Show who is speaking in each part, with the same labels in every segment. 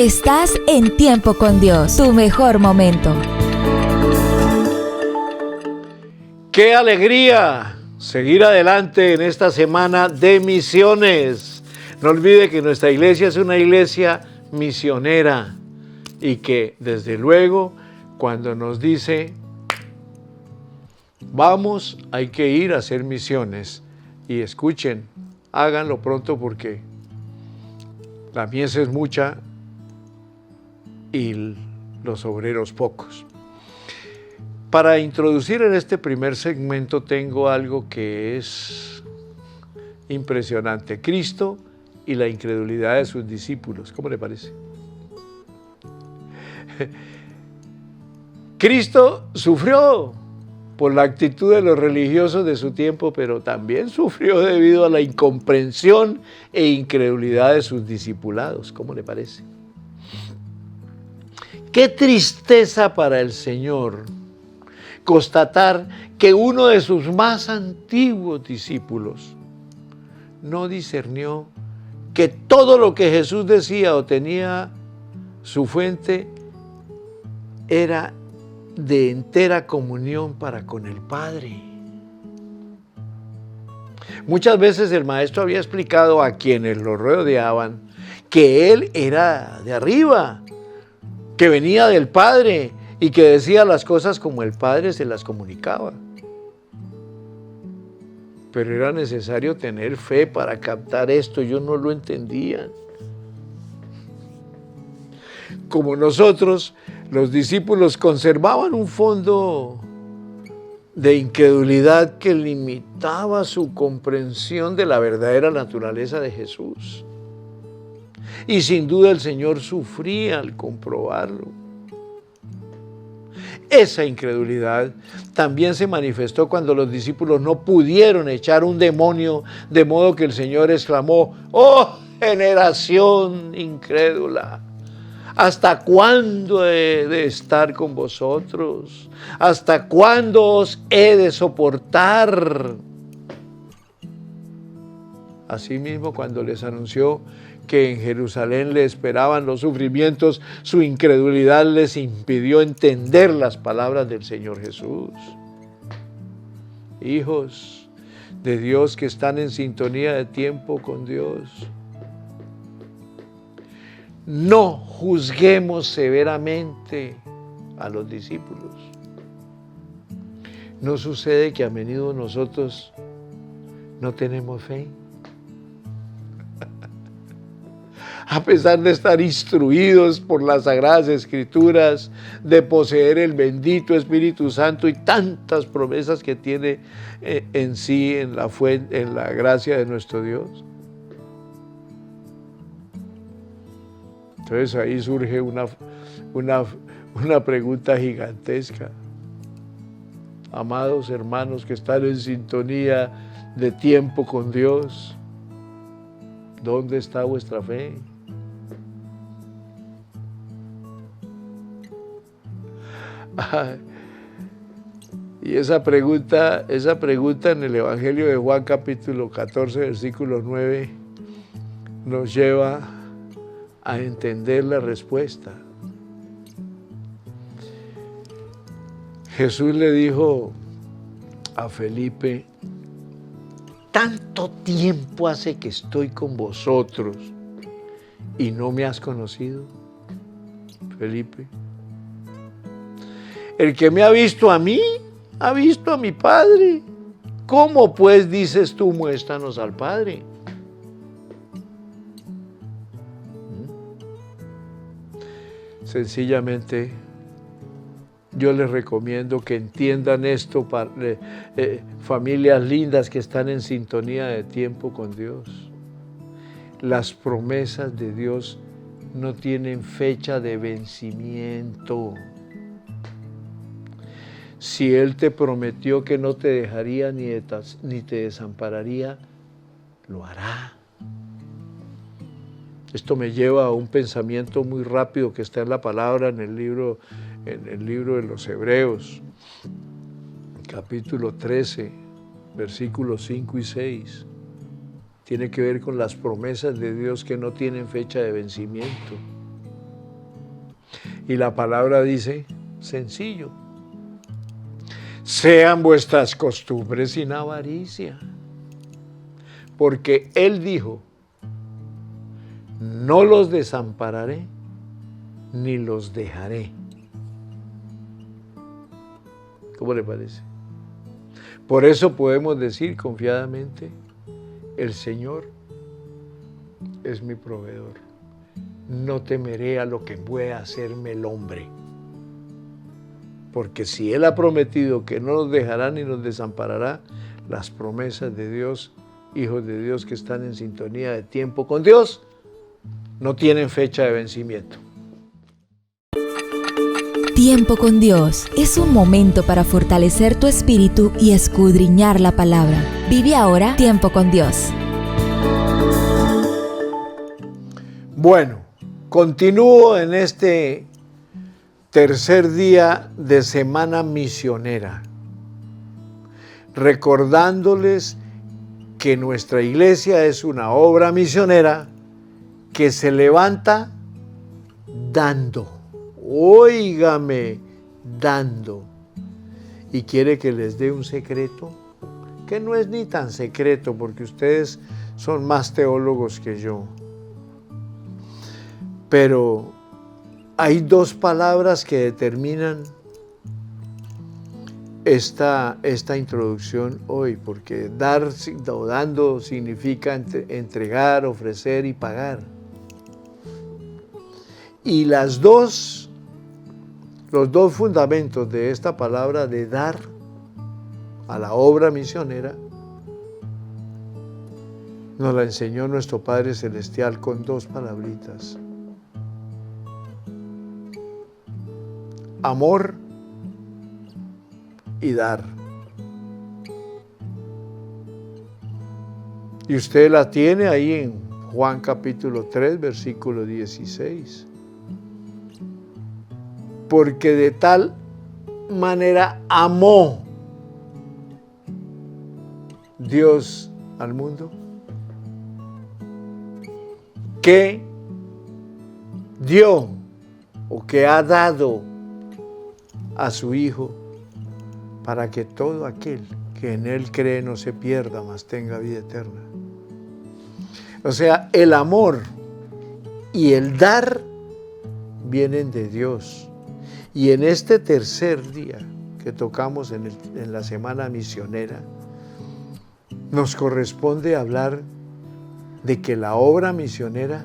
Speaker 1: Estás en Tiempo con Dios, tu mejor momento.
Speaker 2: ¡Qué alegría seguir adelante en esta semana de misiones! No olvide que nuestra iglesia es una iglesia misionera y que desde luego cuando nos dice vamos, hay que ir a hacer misiones. Y escuchen, háganlo pronto porque la mies es mucha y los obreros pocos. Para introducir en este primer segmento tengo algo que es impresionante. Cristo y la incredulidad de sus discípulos. ¿Cómo le parece? Cristo sufrió por la actitud de los religiosos de su tiempo, pero también sufrió debido a la incomprensión e incredulidad de sus discipulados. ¿Cómo le parece? Qué tristeza para el Señor constatar que uno de sus más antiguos discípulos no discernió que todo lo que Jesús decía o tenía su fuente era de entera comunión para con el Padre. Muchas veces el Maestro había explicado a quienes lo rodeaban que Él era de arriba, que venía del Padre y que decía las cosas como el Padre se las comunicaba. Pero era necesario tener fe para captar esto, ellos no lo entendían. Como nosotros, los discípulos conservaban un fondo de incredulidad que limitaba su comprensión de la verdadera naturaleza de Jesús. Y sin duda el Señor sufría al comprobarlo. Esa incredulidad también se manifestó cuando los discípulos no pudieron echar un demonio, de modo que el Señor exclamó: ¡Oh, generación incrédula! ¿Hasta cuándo he de estar con vosotros? ¿Hasta cuándo os he de soportar? Asimismo, cuando les anunció que en Jerusalén le esperaban los sufrimientos, su incredulidad les impidió entender las palabras del Señor Jesús. Hijos de Dios que están en sintonía de tiempo con Dios, no juzguemos severamente a los discípulos. ¿No sucede que a menudo nosotros no tenemos fe? A pesar de estar instruidos por las Sagradas Escrituras, de poseer el bendito Espíritu Santo y tantas promesas que tiene en sí, en la fuente, en la gracia de nuestro Dios. Entonces ahí surge una pregunta gigantesca. Amados hermanos que están en sintonía de tiempo con Dios, ¿dónde está vuestra fe? Y esa pregunta en el Evangelio de Juan capítulo 14, versículo 9, nos lleva a entender la respuesta. Jesús le dijo a Felipe: tanto tiempo hace que estoy con vosotros y no me has conocido, Felipe. El que me ha visto a mí, ha visto a mi Padre. ¿Cómo pues dices tú, muéstranos al Padre? Sencillamente, yo les recomiendo que entiendan esto, familias lindas que están en sintonía de tiempo con Dios. Las promesas de Dios no tienen fecha de vencimiento. Si Él te prometió que no te dejaría ni te desampararía, lo hará. Esto me lleva a un pensamiento muy rápido que está en la palabra en el libro de los Hebreos, capítulo 13, versículos 5 y 6. Tiene que ver con las promesas de Dios que no tienen fecha de vencimiento. Y la palabra dice, sencillo. Sean vuestras costumbres sin avaricia. Porque Él dijo, no los desampararé, ni los dejaré. ¿Cómo le parece? Por eso podemos decir confiadamente, el Señor es mi proveedor. No temeré a lo que pueda hacerme el hombre. Porque si Él ha prometido que no nos dejará ni nos desamparará, las promesas de Dios, hijos de Dios que están en sintonía de tiempo con Dios, no tienen fecha de vencimiento.
Speaker 1: Tiempo con Dios es un momento para fortalecer tu espíritu y escudriñar la palabra. Vive ahora Tiempo con Dios.
Speaker 2: Bueno, continúo en este tercer día de semana misionera, recordándoles que nuestra iglesia es una obra misionera que se levanta dando. Óigame, dando. Y quiere que les dé un secreto, que no es ni tan secreto, porque ustedes son más teólogos que yo. Pero hay dos palabras que determinan esta introducción hoy, porque dar o dando significa entregar, ofrecer y pagar. Y los dos fundamentos de esta palabra de dar a la obra misionera nos la enseñó nuestro Padre Celestial con dos palabritas: amor y dar. Y usted la tiene ahí en Juan capítulo 3, versículo 16. Porque de tal manera amó Dios al mundo, que dio o que ha dado a su Hijo, para que todo aquel que en Él cree no se pierda, mas tenga vida eterna. O sea, el amor y el dar vienen de Dios. Y en este tercer día que tocamos en la semana misionera, nos corresponde hablar de que la obra misionera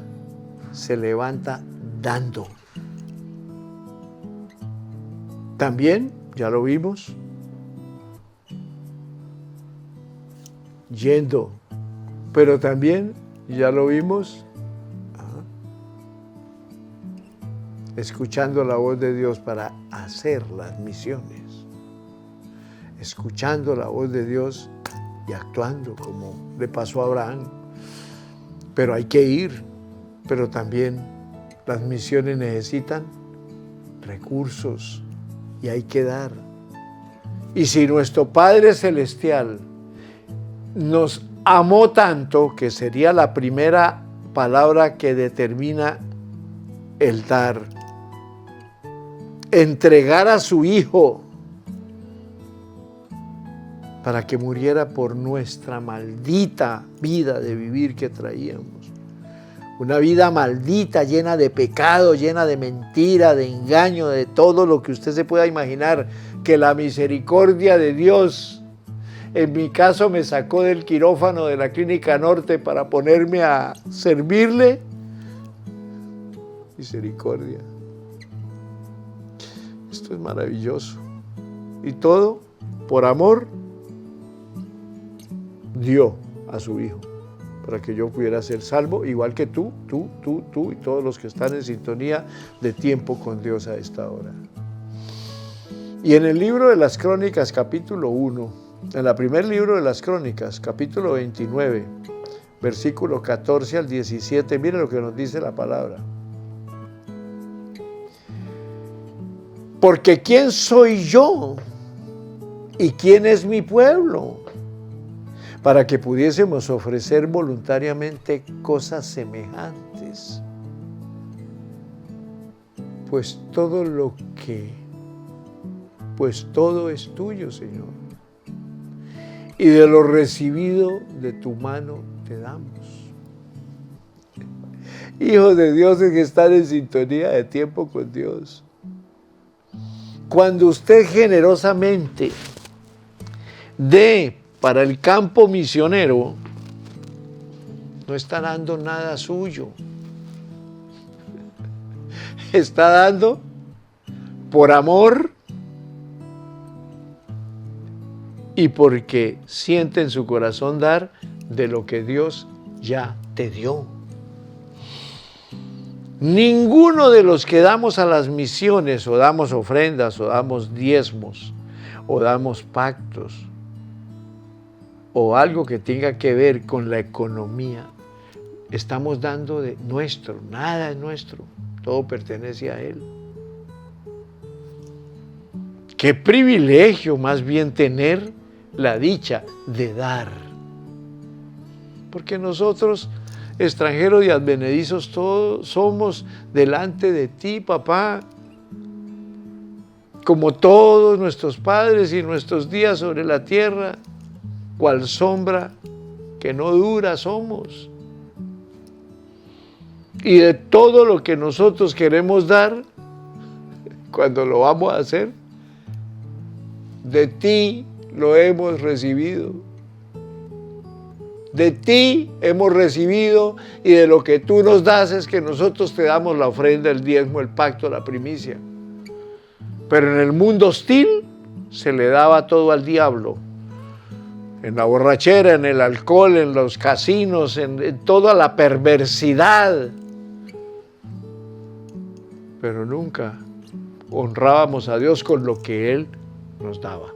Speaker 2: se levanta dando. También, ya lo vimos, yendo, pero también, ya lo vimos, escuchando la voz de Dios para hacer las misiones, escuchando la voz de Dios y actuando como le pasó a Abraham. Pero hay que ir, pero también las misiones necesitan recursos y hay que dar. Y si nuestro Padre Celestial nos amó tanto, que sería la primera palabra que determina el dar, entregar a su Hijo para que muriera por nuestra maldita vida de vivir que traíamos. Una vida maldita, llena de pecado, llena de mentira, de engaño, de todo lo que usted se pueda imaginar, que la misericordia de Dios, en mi caso, me sacó del quirófano de la Clínica Norte para ponerme a servirle. Misericordia. Esto es maravilloso. Y todo por amor dio a su Hijo para que yo pudiera ser salvo, igual que tú y todos los que están en sintonía de tiempo con Dios a esta hora. Y en el libro de las Crónicas, capítulo 1, en el primer libro de las Crónicas, capítulo 29, versículo 14 al 17, miren lo que nos dice la palabra. Porque ¿quién soy yo y quién es mi pueblo para que pudiésemos ofrecer voluntariamente cosas semejantes? pues todo es tuyo, Señor. Y de lo recibido de tu mano te damos. Hijos de Dios que están en sintonía de tiempo con Dios. Cuando usted generosamente dé para el campo misionero, no está dando nada suyo. Está dando por amor y porque siente en su corazón dar de lo que Dios ya te dio. Ninguno de los que damos a las misiones, o damos ofrendas, o damos diezmos, o damos pactos, o algo que tenga que ver con la economía, estamos dando de nuestro, nada es nuestro, todo pertenece a Él. Qué privilegio más bien tener la dicha de dar. Porque nosotros, extranjeros y advenedizos, todos somos delante de ti, papá, como todos nuestros padres y nuestros días sobre la tierra, cual sombra que no dura somos. Y de todo lo que nosotros queremos dar, cuando lo vamos a hacer, de ti lo hemos recibido. De ti hemos recibido, y de lo que tú nos das es que nosotros te damos la ofrenda, el diezmo, el pacto, la primicia. Pero en el mundo hostil se le daba todo al diablo. En la borrachera, en el alcohol, en los casinos, en toda la perversidad. Pero nunca honrábamos a Dios con lo que Él nos daba.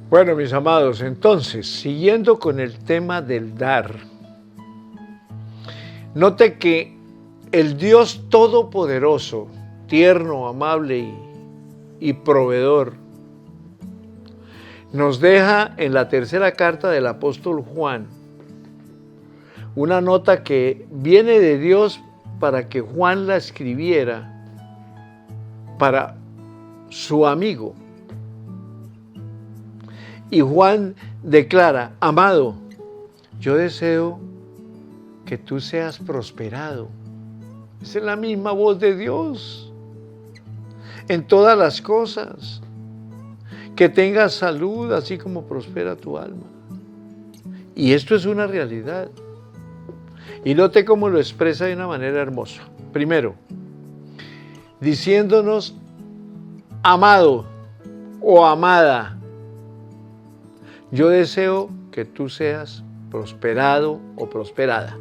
Speaker 2: Bueno, mis amados, entonces, siguiendo con el tema del dar, note que el Dios Todopoderoso, tierno, amable y proveedor, nos deja en la tercera carta del apóstol Juan una nota que viene de Dios para que Juan la escribiera para su amigo. Y Juan declara: amado, yo deseo que tú seas prosperado. Esa es la misma voz de Dios en todas las cosas. Que tengas salud así como prospera tu alma. Y esto es una realidad. Y note cómo lo expresa de una manera hermosa. Primero, diciéndonos: amado o amada, yo deseo que tú seas prosperado o prosperada.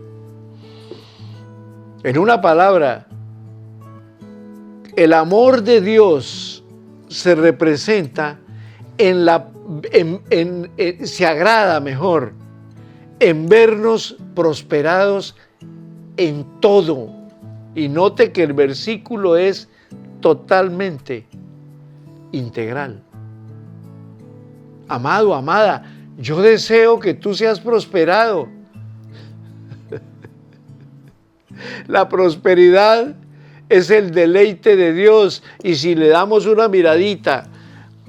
Speaker 2: En una palabra, el amor de Dios se representa se agrada mejor en vernos prosperados en todo. Y note que el versículo es totalmente integral. Amado, amada, yo deseo que tú seas prosperado. La prosperidad es el deleite de Dios, y si le damos una miradita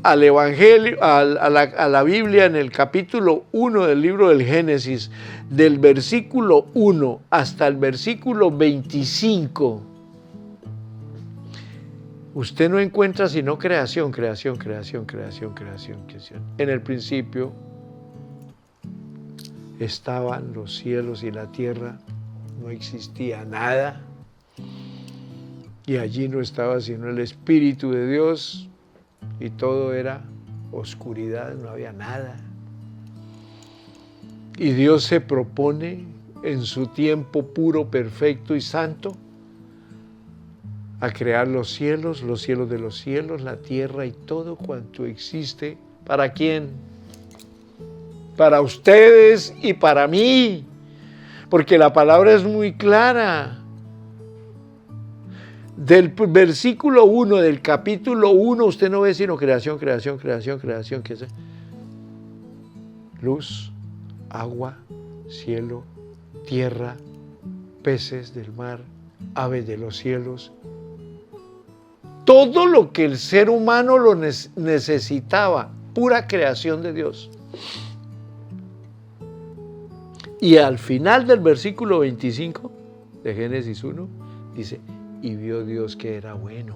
Speaker 2: al Evangelio, a la Biblia, en el capítulo 1 del libro del Génesis, del versículo 1 hasta el versículo 25, usted no encuentra sino creación, creación, creación, creación, creación, creación. En el principio estaban los cielos y la tierra, no existía nada, y allí no estaba sino el Espíritu de Dios, y todo era oscuridad, no había nada. Y Dios se propone en su tiempo puro, perfecto y santo a crear los cielos de los cielos, la tierra y todo cuanto existe. ¿Para quién? Para ustedes y para mí, porque la palabra es muy clara. Del versículo 1 del capítulo 1, usted no ve sino creación, creación, creación, creación, ¿qué es? Luz, agua, cielo, tierra, peces del mar, aves de los cielos todo lo que el ser humano lo necesitaba, pura creación de Dios. Y al final del versículo 25 de Génesis 1, dice, y vio Dios que era bueno.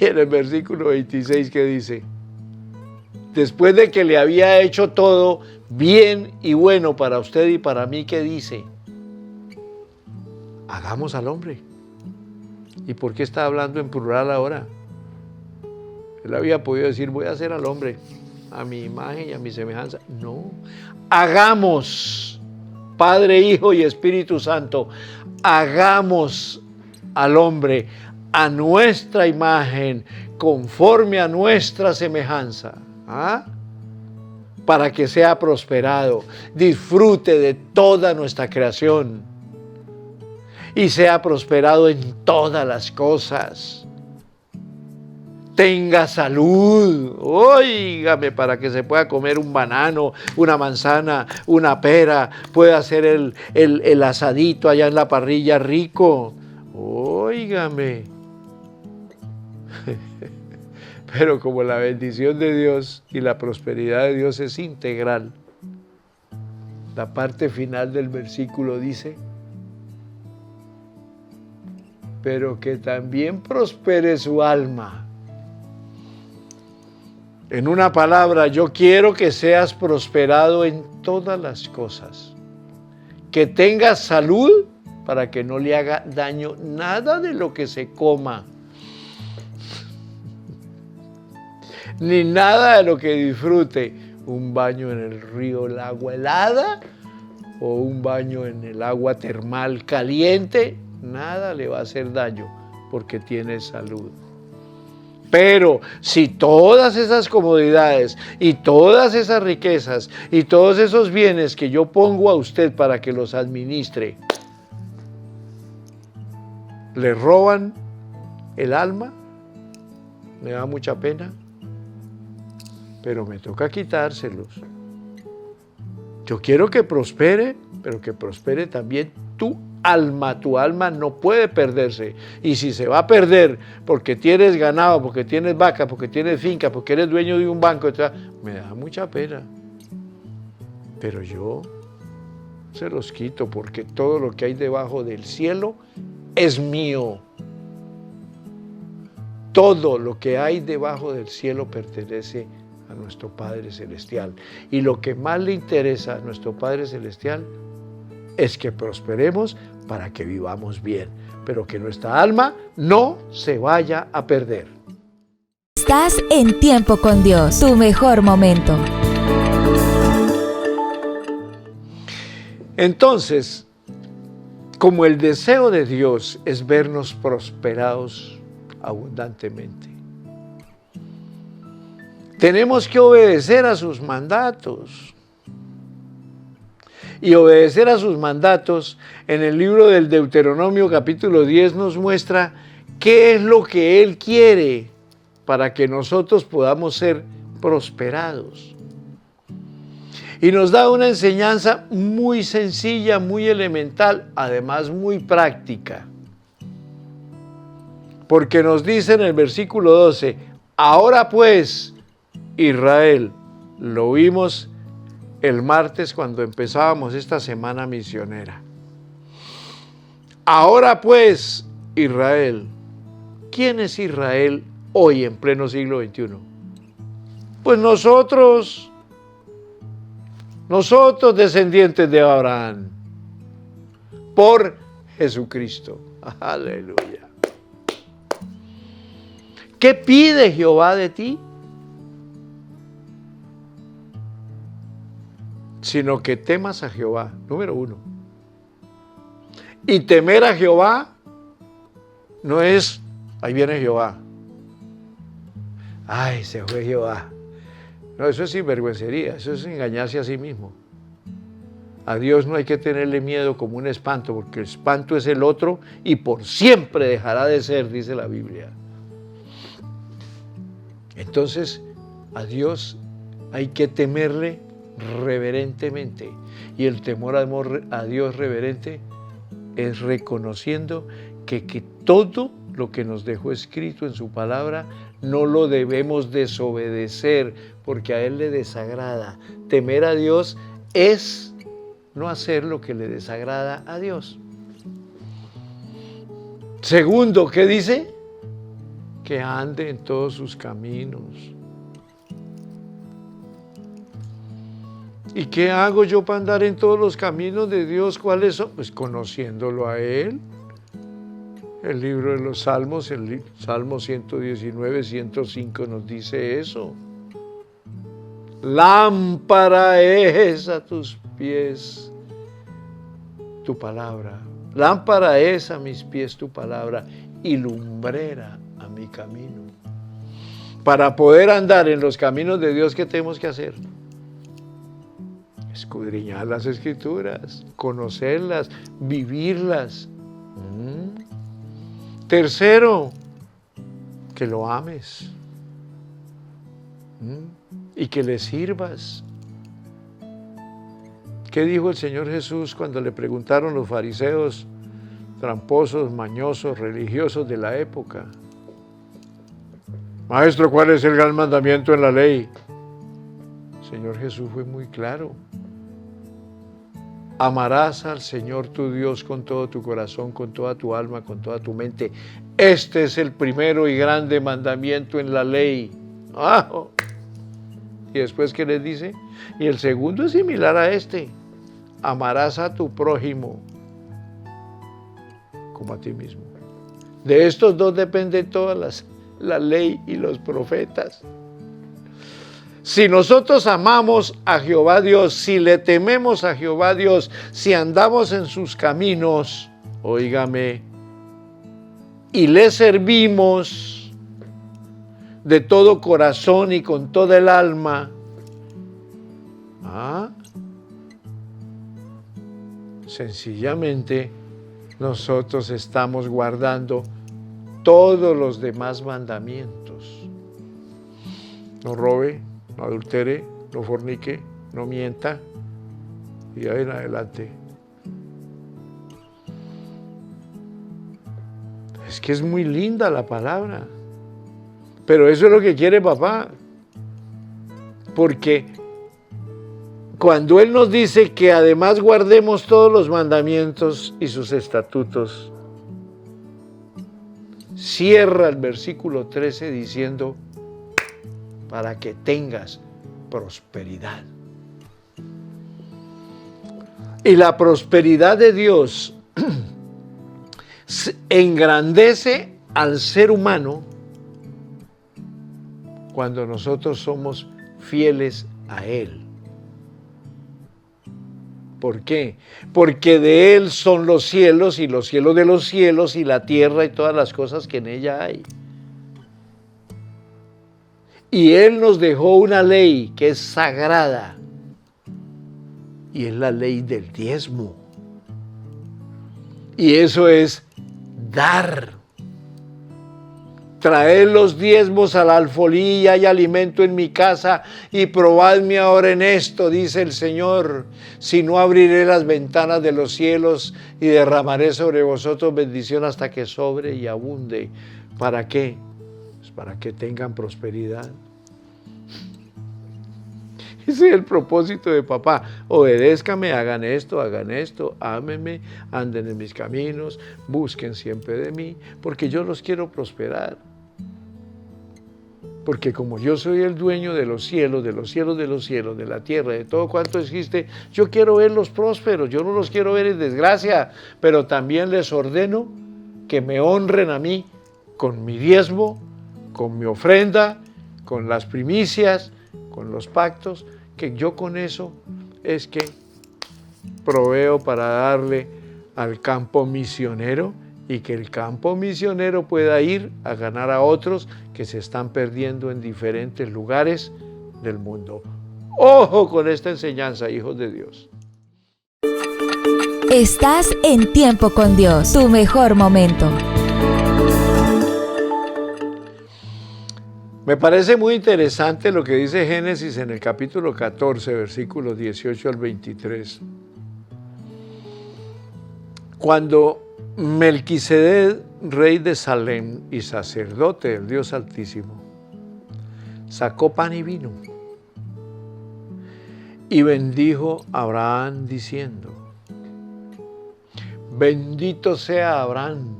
Speaker 2: Y en el versículo 26 que dice, después de que le había hecho todo bien y bueno para usted y para mí, ¿qué dice? Hagamos al hombre. ¿Y por qué está hablando en plural ahora? Él había podido decir, voy a hacer al hombre a mi imagen y a mi semejanza. No, hagamos, Padre, Hijo y Espíritu Santo, hagamos al hombre a nuestra imagen, conforme a nuestra semejanza, para que sea prosperado, disfrute de toda nuestra creación y sea prosperado en todas las cosas. Tenga salud, óigame, para que se pueda comer un banano, una manzana, una pera, pueda hacer el asadito allá en la parrilla rico, óigame. Pero como la bendición de Dios y la prosperidad de Dios es integral, la parte final del versículo dice, pero que también prospere su alma. En una palabra, yo quiero que seas prosperado en todas las cosas, que tengas salud para que no le haga daño nada de lo que se coma, ni nada de lo que disfrute, un baño en el río, el agua helada, o un baño en el agua termal caliente, nada le va a hacer daño porque tiene salud. Pero si todas esas comodidades y todas esas riquezas y todos esos bienes que yo pongo a usted para que los administre, le roban el alma, me da mucha pena, pero me toca quitárselos. Yo quiero que prospere, pero que prospere también tu alma. Tu alma no puede perderse. Y si se va a perder porque tienes ganado, porque tienes vaca, porque tienes finca, porque eres dueño de un banco, me da mucha pena. Pero yo se los quito porque todo lo que hay debajo del cielo es mío. Todo lo que hay debajo del cielo pertenece a nuestro Padre Celestial. Y lo que más le interesa a nuestro Padre Celestial es que prosperemos para que vivamos bien, pero que nuestra alma no se vaya a perder.
Speaker 1: Estás en Tiempo con Dios, tu mejor momento.
Speaker 2: Entonces, como el deseo de Dios es vernos prosperados abundantemente, tenemos que obedecer a sus mandatos. Y obedecer a sus mandatos, en el libro del Deuteronomio capítulo 10 nos muestra qué es lo que Él quiere para que nosotros podamos ser prosperados. Y nos da una enseñanza muy sencilla, muy elemental, además muy práctica. Porque nos dice en el versículo 12, ahora pues, Israel, lo vimos el martes cuando empezábamos esta semana misionera. Ahora pues, Israel, ¿quién es Israel hoy en pleno siglo XXI? Pues nosotros descendientes de Abraham, por Jesucristo. Aleluya. ¿Qué pide Jehová de ti? Sino que temas a Jehová, número 1. Y temer a Jehová no es, ahí viene Jehová. Ay, se fue Jehová. No, eso es sinvergüencería, eso es engañarse a sí mismo. A Dios no hay que tenerle miedo como un espanto, porque el espanto es el otro y por siempre dejará de ser, dice la Biblia. Entonces, a Dios hay que temerle reverentemente. Y el temor a Dios reverente es reconociendo que todo lo que nos dejó escrito en su palabra no lo debemos desobedecer, porque a Él le desagrada. Temer a Dios es no hacer lo que le desagrada a Dios. Segundo, ¿qué dice? Que ande en todos sus caminos. ¿Y qué hago yo para andar en todos los caminos de Dios? ¿Cuáles son? Pues conociéndolo a Él. El libro de los Salmos, el Salmo 119, 105 nos dice eso. Lámpara es a tus pies tu palabra. Lámpara es a mis pies tu palabra y lumbrera a mi camino. Para poder andar en los caminos de Dios, ¿qué tenemos que hacer? Escudriñar las Escrituras, conocerlas, vivirlas. Tercero, que lo ames y que le sirvas. ¿Qué dijo el Señor Jesús cuando le preguntaron los fariseos, tramposos, mañosos, religiosos de la época? Maestro, ¿cuál es el gran mandamiento en la ley? El Señor Jesús fue muy claro. Amarás al Señor tu Dios con todo tu corazón, con toda tu alma, con toda tu mente. Este es el primero y grande mandamiento en la ley. Y después, ¿qué les dice? Y el segundo es similar a este. Amarás a tu prójimo como a ti mismo. De estos dos dependen todas la ley y los profetas. Si nosotros amamos a Jehová Dios, si le tememos a Jehová Dios, si andamos en sus caminos, óigame, y le servimos de todo corazón y con toda el alma, sencillamente nosotros estamos guardando todos los demás mandamientos. No robe, no adultere, no fornique, no mienta, y ahí en adelante. Es que es muy linda la palabra, pero eso es lo que quiere papá, porque cuando Él nos dice que además guardemos todos los mandamientos y sus estatutos, cierra el versículo 13 diciendo, para que tengas prosperidad. Y la prosperidad de Dios engrandece al ser humano cuando nosotros somos fieles a Él. ¿Por qué? Porque de Él son los cielos y los cielos de los cielos y la tierra y todas las cosas que en ella hay. Y Él nos dejó una ley que es sagrada y es la ley del diezmo. Y eso es dar. Traed los diezmos al alfolí y hay alimento en mi casa y probadme ahora en esto, dice el Señor, si no abriré las ventanas de los cielos y derramaré sobre vosotros bendición hasta que sobre y abunde. ¿Para qué? Pues para que tengan prosperidad. Ese es el propósito de papá. Obedézcame, hagan esto, ámenme, anden en mis caminos, busquen siempre de mí, porque yo los quiero prosperar. Porque como yo soy el dueño de los cielos, de los cielos, de los cielos, de la tierra, de todo cuanto existe, yo quiero verlos prósperos, yo no los quiero ver en desgracia, pero también les ordeno que me honren a mí con mi diezmo, con mi ofrenda, con las primicias, con los pactos, que yo con eso es que proveo para darle al campo misionero y que el campo misionero pueda ir a ganar a otros que se están perdiendo en diferentes lugares del mundo. ¡Ojo con esta enseñanza, hijos de Dios!
Speaker 1: Estás en Tiempo con Dios, tu mejor momento.
Speaker 2: Me parece muy interesante lo que dice Génesis en el capítulo 14, versículos 18 al 23. Cuando Melquisedec, rey de Salem y sacerdote del Dios Altísimo, sacó pan y vino y bendijo a Abraham diciendo: bendito sea Abraham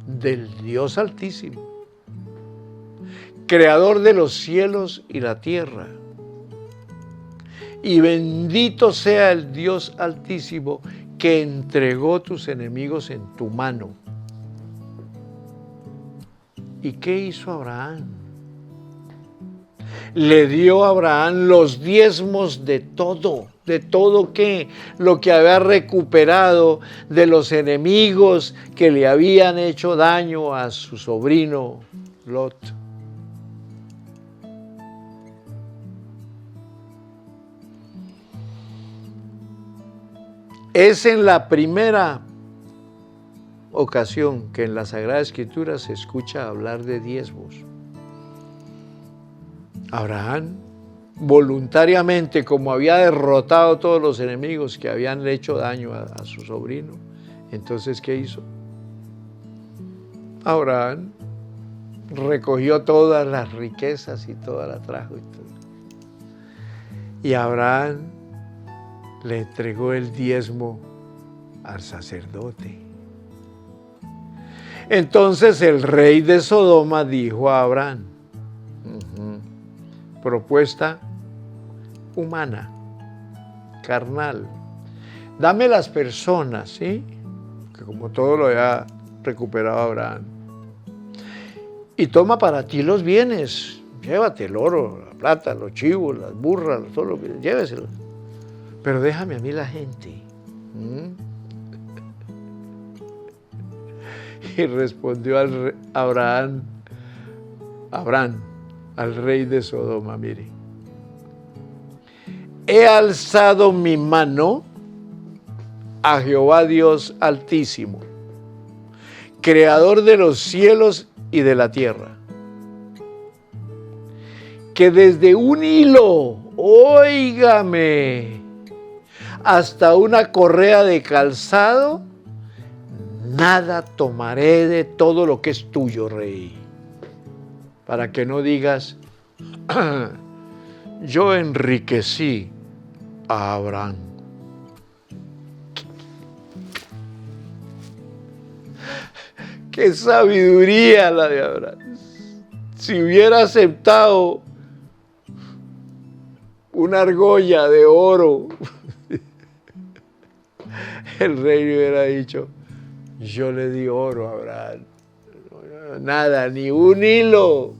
Speaker 2: del Dios Altísimo, creador de los cielos y la tierra, y bendito sea el Dios Altísimo que entregó tus enemigos en tu mano. ¿Y qué hizo Abraham? Le dio a Abraham los diezmos de todo. ¿De todo qué? Lo que había recuperado de los enemigos que le habían hecho daño a su sobrino Lot. Es en la primera ocasión que en la Sagrada Escritura se escucha hablar de diezmos. Abraham, voluntariamente, como había derrotado a todos los enemigos que habían hecho daño a su sobrino, entonces, ¿qué hizo? Abraham recogió todas las riquezas y todas las trajo. Y Abraham le entregó el diezmo al sacerdote. Entonces el rey de Sodoma dijo a Abraham: propuesta humana, carnal, dame las personas, ¿sí? Que como todo lo había recuperado Abraham. Y toma para ti los bienes, llévate el oro, la plata, los chivos, las burras, todo lo que lléveselo. Pero déjame a mí la gente. Y respondió Abraham, al rey de Sodoma: mire, he alzado mi mano a Jehová Dios Altísimo, creador de los cielos y de la tierra, que desde un hilo, óigame, hasta una correa de calzado, nada tomaré de todo lo que es tuyo, rey. Para que no digas: yo enriquecí a Abraham. ¡Qué sabiduría la de Abraham! Si hubiera aceptado una argolla de oro, el rey hubiera dicho: yo le di oro a Abraham. Nada, ni un hilo,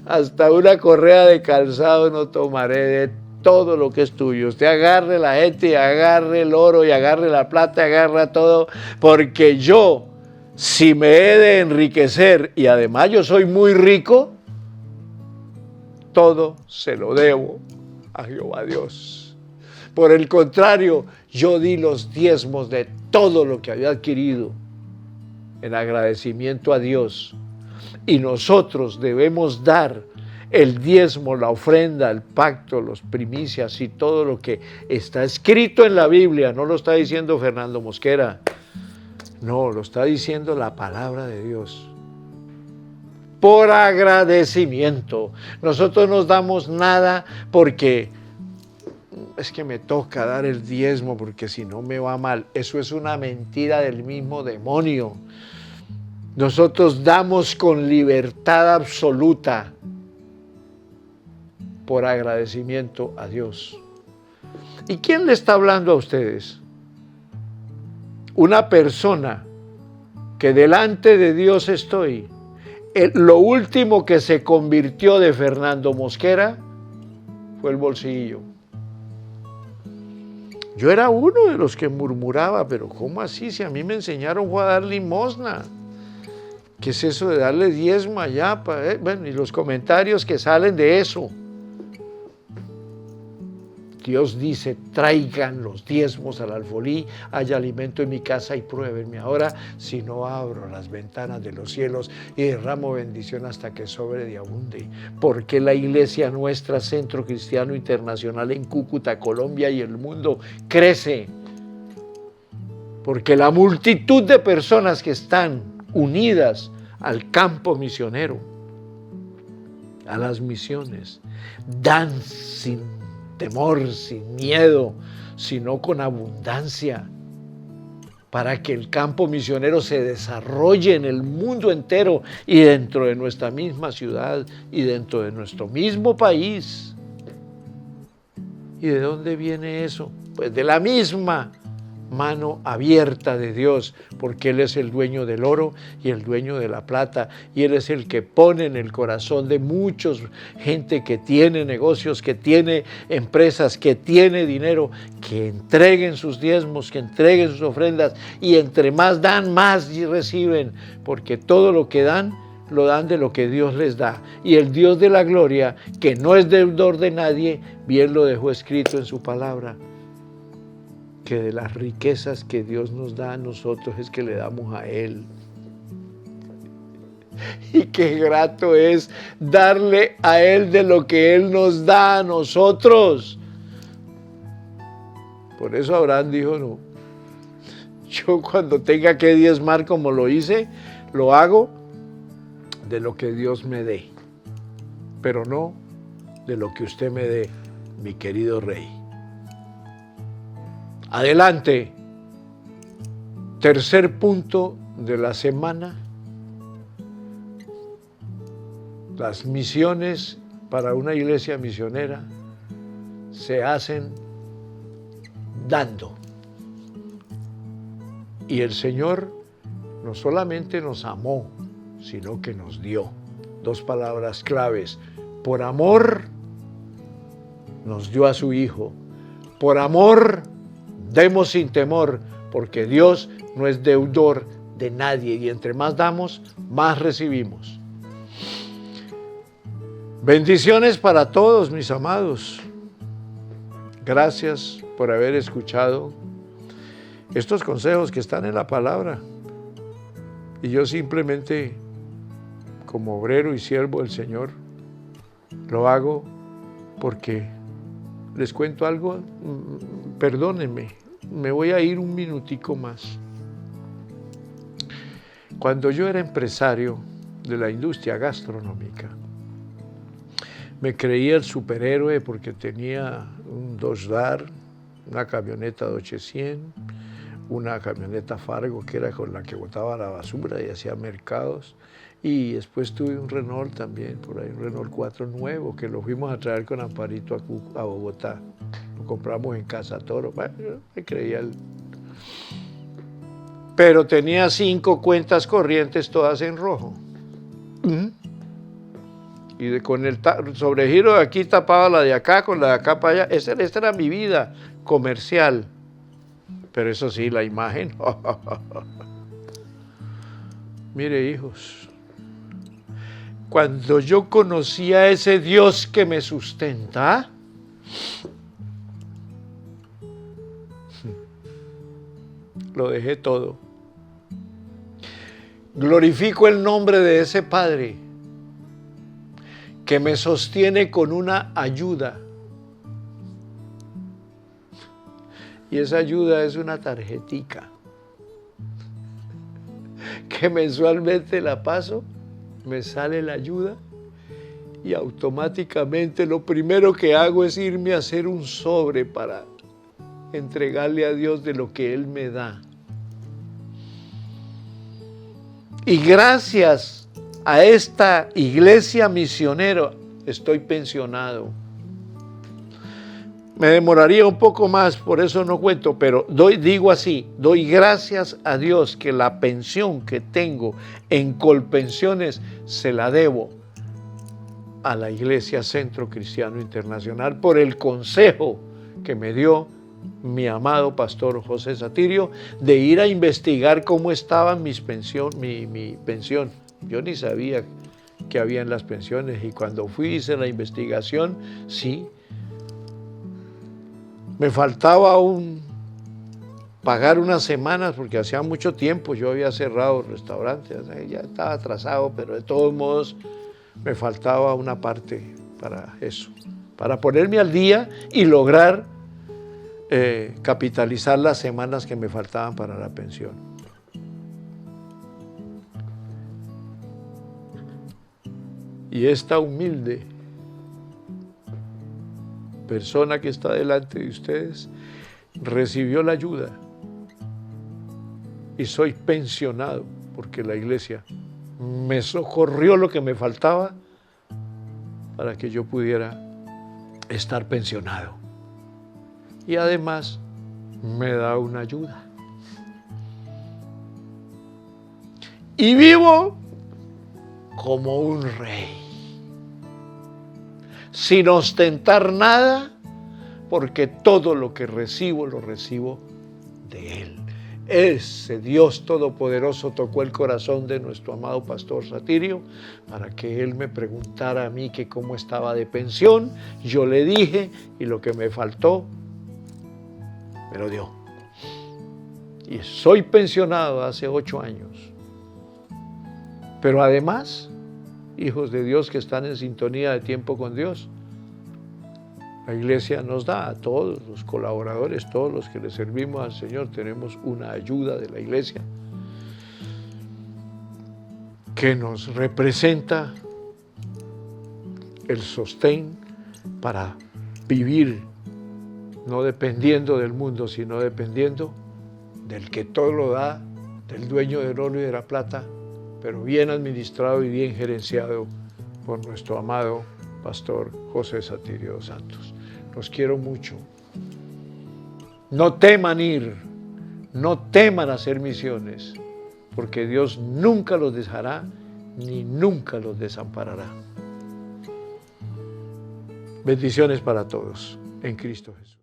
Speaker 2: hasta una correa de calzado no tomaré de todo lo que es tuyo. Usted agarre la gente, y agarre el oro, y agarre la plata, y agarra todo, porque yo, si me he de enriquecer, y además yo soy muy rico, todo se lo debo a Jehová Dios. Por el contrario, yo di los diezmos de todo lo que había adquirido en agradecimiento a Dios. Y nosotros debemos dar el diezmo, la ofrenda, el pacto, los primicias y todo lo que está escrito en la Biblia. No lo está diciendo Fernando Mosquera, no, lo está diciendo la palabra de Dios. Por agradecimiento. Nosotros no damos nada porque es que me toca dar el diezmo porque si no me va mal. Eso es una mentira del mismo demonio. Nosotros damos con libertad absoluta por agradecimiento a Dios. ¿Y quién le está hablando a ustedes? Una persona que delante de Dios estoy. Lo último que se convirtió de Fernando Mosquera fue el bolsillo. Yo era uno de los que murmuraba, pero ¿cómo así? Si a mí me enseñaron a dar limosna. ¿Qué es eso de darle diezmo allá? Bueno, y los comentarios que salen de eso. Dios dice: traigan los diezmos al alfolí, haya alimento en mi casa y pruébenme ahora si no abro las ventanas de los cielos y derramo bendición hasta que sobre y abunde. Porque la iglesia nuestra, Centro Cristiano Internacional en Cúcuta, Colombia y el mundo crece. Porque la multitud de personas que están unidas al campo misionero, a las misiones, dan sin temor, sin miedo, sino con abundancia, para que el campo misionero se desarrolle en el mundo entero y dentro de nuestra misma ciudad y dentro de nuestro mismo país. ¿Y de dónde viene eso? Pues de la misma mano abierta de Dios, porque Él es el dueño del oro y el dueño de la plata, y Él es el que pone en el corazón de muchos gente que tiene negocios, que tiene empresas, que tiene dinero, que entreguen sus diezmos, que entreguen sus ofrendas, y entre más dan, más reciben, porque todo lo que dan, lo dan de lo que Dios les da. Y el Dios de la gloria, que no es deudor de nadie, bien lo dejó escrito en su palabra, que de las riquezas que Dios nos da a nosotros es que le damos a Él. Y qué grato es darle a Él de lo que Él nos da a nosotros. Por eso Abraham dijo, no, yo cuando tenga que diezmar como lo hice, lo hago de lo que Dios me dé, pero no de lo que usted me dé, mi querido rey. Adelante. Tercer punto de la semana. Las misiones para una iglesia misionera se hacen dando. Y el Señor no solamente nos amó, sino que nos dio. Dos palabras claves. Por amor nos dio a su Hijo. Por amor demos sin temor, porque Dios no es deudor de nadie, y entre más damos, más recibimos. Bendiciones para todos, mis amados. Gracias por haber escuchado estos consejos que están en la palabra. Y yo simplemente, como obrero y siervo del Señor, lo hago porque les cuento algo. Perdónenme, me voy a ir un minutico más. Cuando yo era empresario de la industria gastronómica, me creía el superhéroe porque tenía un Dodge Dart, una camioneta Dodge 100, una camioneta Fargo que era con la que botaba la basura y hacía mercados. Y después tuve un Renault también, por ahí un Renault 4 nuevo, que lo fuimos a traer con Amparito a Bogotá. Lo compramos en Casa Toro. Bueno, yo me creía Pero tenía 5 cuentas corrientes todas en rojo. Y con el sobregiro de aquí tapaba la de acá, con la de acá para allá. Esta era mi vida comercial. Pero eso sí, la imagen. Mire, hijos, cuando yo conocí a ese Dios que me sustenta, lo dejé todo. Glorifico el nombre de ese Padre que me sostiene con una ayuda. Y esa ayuda es una tarjetica que mensualmente la paso, me sale la ayuda y automáticamente lo primero que hago es irme a hacer un sobre para entregarle a Dios de lo que Él me da. Y gracias a esta iglesia misionera estoy pensionado. Me demoraría un poco más, por eso no cuento, pero digo así, doy gracias a Dios que la pensión que tengo en Colpensiones se la debo a la Iglesia Centro Cristiano Internacional por el consejo que me dio mi amado pastor José Satirio de ir a investigar cómo estaba mi pensión. Yo ni sabía que había en las pensiones y cuando fui hice la investigación, sí, me faltaba pagar unas semanas porque hacía mucho tiempo yo había cerrado el restaurante, ya estaba atrasado, pero de todos modos me faltaba una parte para eso, para ponerme al día y lograr capitalizar las semanas que me faltaban para la pensión. Y esta humilde persona que está delante de ustedes recibió la ayuda y soy pensionado porque la iglesia me socorrió lo que me faltaba para que yo pudiera estar pensionado. Y además me da una ayuda. Y vivo como un rey, sin ostentar nada, porque todo lo que recibo, lo recibo de Él. Ese Dios Todopoderoso tocó el corazón de nuestro amado pastor Satirio para que él me preguntara a mí que cómo estaba de pensión. Yo le dije y lo que me faltó, me lo dio. Y soy pensionado hace 8 años. Pero además, hijos de Dios que están en sintonía de tiempo con Dios, la iglesia nos da a todos los colaboradores, todos los que le servimos al Señor, tenemos una ayuda de la iglesia que nos representa el sostén para vivir, no dependiendo del mundo, sino dependiendo del que todo lo da, del dueño del oro y de la plata, pero bien administrado y bien gerenciado por nuestro amado pastor José Satirio dos Santos. Los quiero mucho. No teman ir, no teman hacer misiones, porque Dios nunca los dejará ni nunca los desamparará. Bendiciones para todos en Cristo Jesús.